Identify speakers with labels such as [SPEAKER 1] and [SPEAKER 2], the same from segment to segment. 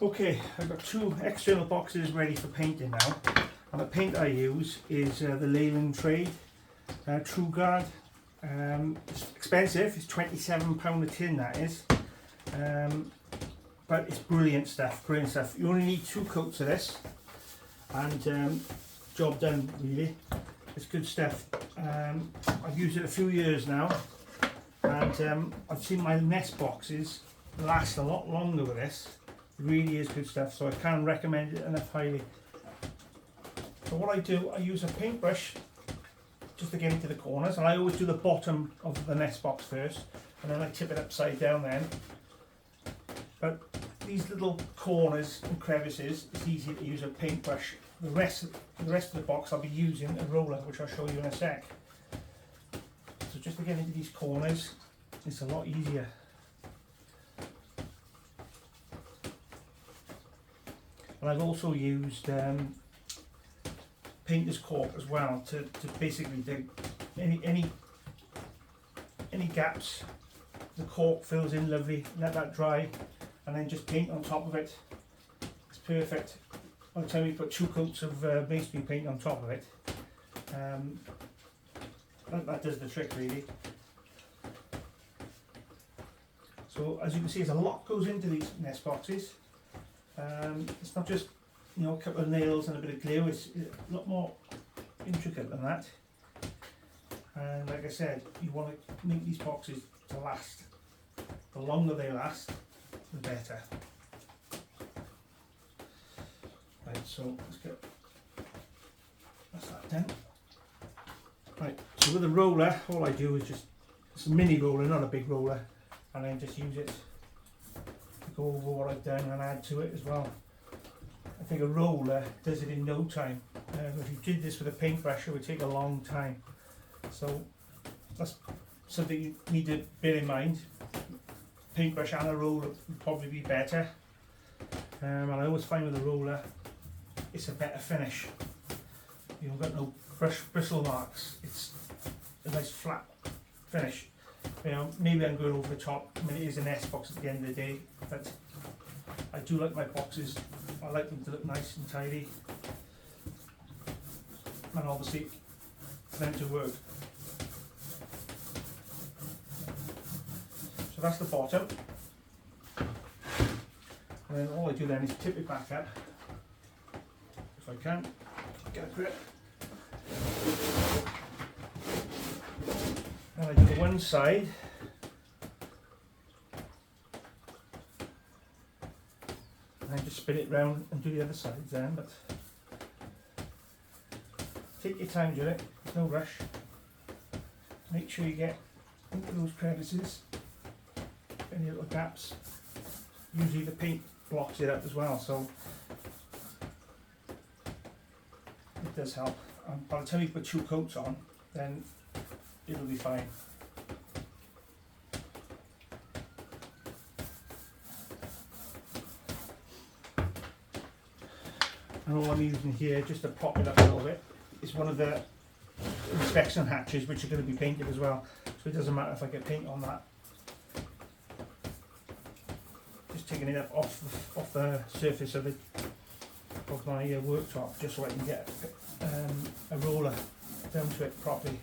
[SPEAKER 1] Okay, I've got two external boxes ready for painting now, and the paint I use is the Leyland Trade True Guard. It's expensive, it's £27 a tin, that is, but it's brilliant stuff, brilliant stuff. You only need 2 coats of this and job done really. It's good stuff. I've used it a few years now, and I've seen my nest boxes last a lot longer with this. It really is good stuff, so I can't recommend it enough highly. So what I do, I use a paintbrush just to get into the corners, and I always do the bottom of the nest box first, and then I tip it upside down then. But these little corners and crevices, it's easy to use a paintbrush. The rest of the box I'll be using a roller, which I'll show you in a sec. So just to get into these corners, it's a lot easier. And I've also used painter's cork as well to basically do any gaps. The cork fills in lovely, let that dry, and then just paint on top of it. It's perfect. By the time you put 2 coats of masonry paint on top of it, that does the trick really. So as you can see, there's a lot goes into these nest boxes. It's not just, you know, a couple of nails and a bit of glue. It's a lot more intricate than that. And like I said, you want to make these boxes to last. The longer they last, the better. Right, so let's get that done. Right, so with a roller, all I do is just, it's a mini roller, not a big roller, and then just use it to go over what I've done and add to it as well. I think a roller does it in no time. If you did this with a paintbrush, it would take a long time. So that's something you need to bear in mind. Paintbrush and a roller would probably be better. And I always find with a roller, it's a better finish. You've got no bristle marks. It's a nice flat finish. You know, maybe I'm going over the top. I mean, it is an S box at the end of the day, but I do like my boxes. I like them to look nice and tidy, and obviously for them to work. So that's the bottom, and then all I do then is tip it back up, if I can, get a grip. And I do the one side, and then just spin it round and do the other side then, but take your time doing it, there's no rush. Make sure you get into those crevices, any little gaps. Usually the paint blocks it up as well, so it does help. And by the time you put 2 coats on, then it'll be fine. And all I'm using here, just to pop it up a little bit, is one of the inspection hatches, which are going to be painted as well. So it doesn't matter if I get paint on that. Just taking it up off the surface of my worktop, just so I can get a roller down to it properly.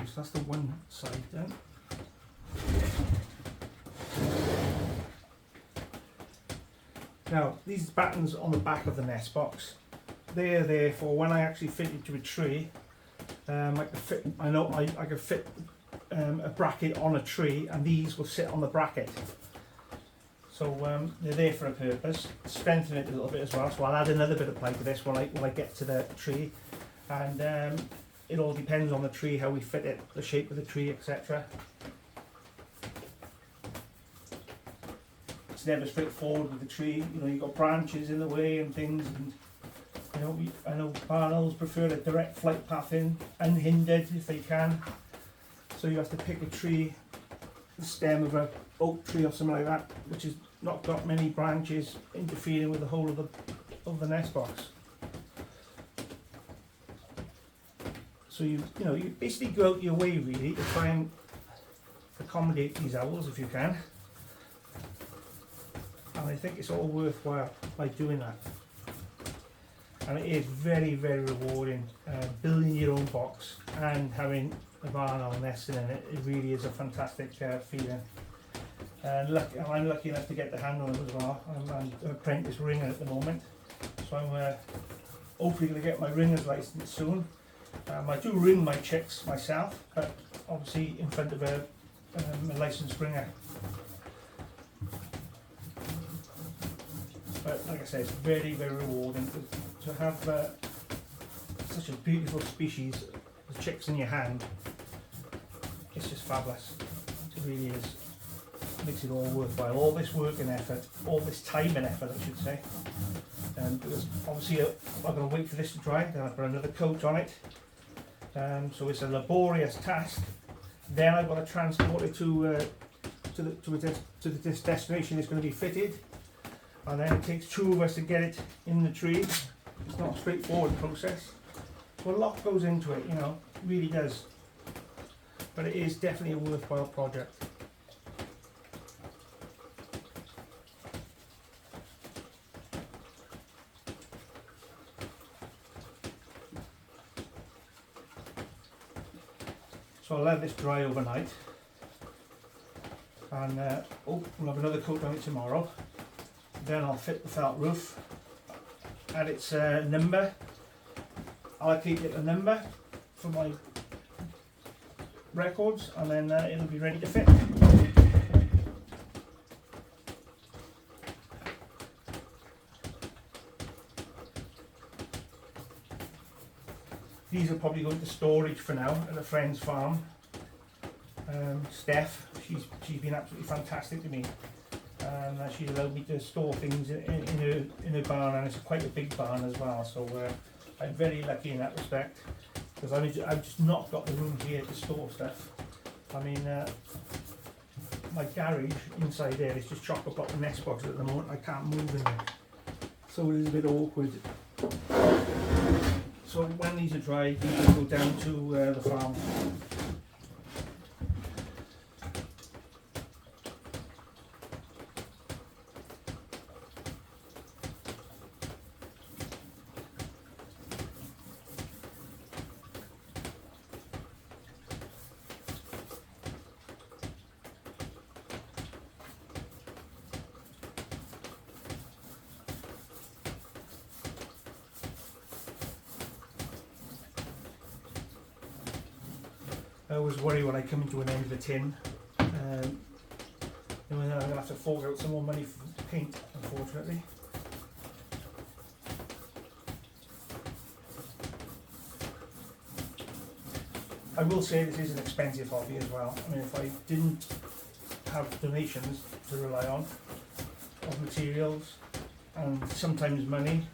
[SPEAKER 1] So that's the one side done. Now these battens on the back of the nest box, they are there for when I actually fit it to a tree. I know I can fit a bracket on a tree, and these will sit on the bracket. So they're there for a purpose. Strengthen it a little bit as well. So I'll add another bit of ply to this when I get to the tree, and it all depends on the tree, how we fit it, the shape of the tree, etc. It's never straightforward with the tree. You know, you've got branches in the way and things, and you know, I know barn owls prefer a direct flight path in, unhindered if they can. So you have to pick a tree the stem of a oak tree or something like that, which has not got many branches interfering with the whole of the nest box. So you basically go out your way really to try and accommodate these owls if you can, and I think it's all worthwhile by doing that. And it is very, very rewarding building your own box and having a barn owl nesting in it. It really is a fantastic feeling. And I'm lucky enough to get the hand on it as well. I'm an apprentice ringer at the moment, so I'm hopefully going to get my ringer's license soon. I do ring my chicks myself, but obviously in front of a licensed ringer. But like I said, it's very, very rewarding to have such a beautiful species, the chicks in your hand. It's just fabulous. It really is. It makes it all worthwhile. All this work and effort, all this time and effort, I should say. Because obviously I'm going to wait for this to dry, then I've got another coat on it. So it's a laborious task. Then I've got to transport it to this destination it's going to be fitted, and then it takes 2 of us to get it in the tree. It's not a straightforward process. So a lot goes into it, it really does. But it is definitely a worthwhile project. So I'll let this dry overnight, and we'll have another coat on it tomorrow. Then I'll fit the felt roof, add its number, allocate it a number for my records, and then it'll be ready to fit. These are probably going to storage for now at a friend's farm. Steph, she's been absolutely fantastic to me. She allowed me to store things in her barn, and it's quite a big barn as well. So I'm very lucky in that respect, because I've just not got the room here to store stuff. I mean, my garage inside there is just chock-a-block with nest boxes at the moment. I can't move in there, so it is a bit awkward. So when these are dry, these will go down to the farm. I always worry when I come into an end of a tin, and then I'm going to have to fork out some more money for paint, unfortunately. I will say this is an expensive hobby as well. I mean, if I didn't have donations to rely on, of materials and sometimes money,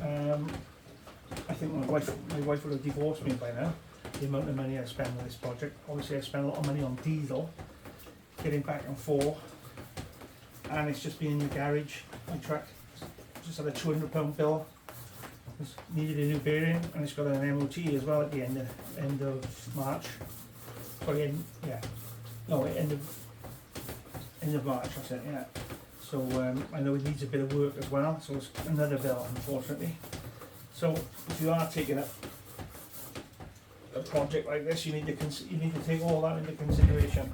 [SPEAKER 1] I think my wife would have divorced me by now. The amount of money I spend on this project. Obviously I spend a lot of money on diesel, getting back and forth, and it's just been in the garage. My truck just had a £200 bill. It's needed a new bearing, and it's got an MOT as well at the end of March. Sorry, end of March, that's it, yeah. So I know it needs a bit of work as well, so it's another bill, unfortunately. So if you are taking up a project like this, you need to take all that into consideration.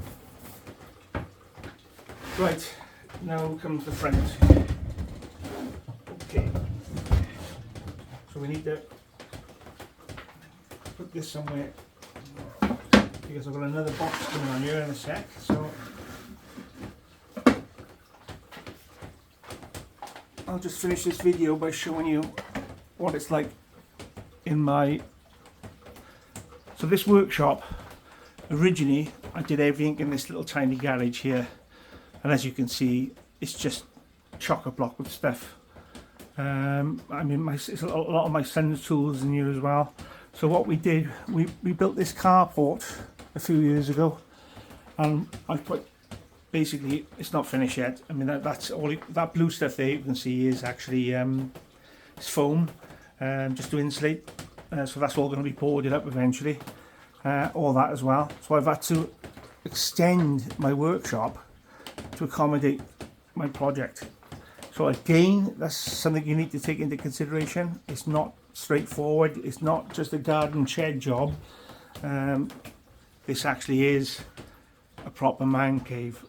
[SPEAKER 1] Right, now comes the front. Okay, so we need to put this somewhere, because I've got another box coming on here in a sec. So I'll just finish this video by showing you what it's like in my... So this workshop, originally I did everything in this little tiny garage here, and as you can see it's just chock-a-block with stuff. I mean, it's a lot of my son's tools in here as well. So what we did, we built this carport a few years ago, and I put basically it's not finished yet. I mean that's all that blue stuff there you can see is actually it's foam, just to insulate. So that's all going to be boarded up eventually. All that as well. So I've had to extend my workshop to accommodate my project. So again, that's something you need to take into consideration. It's not straightforward. It's not just a garden shed job. This actually is a proper man cave.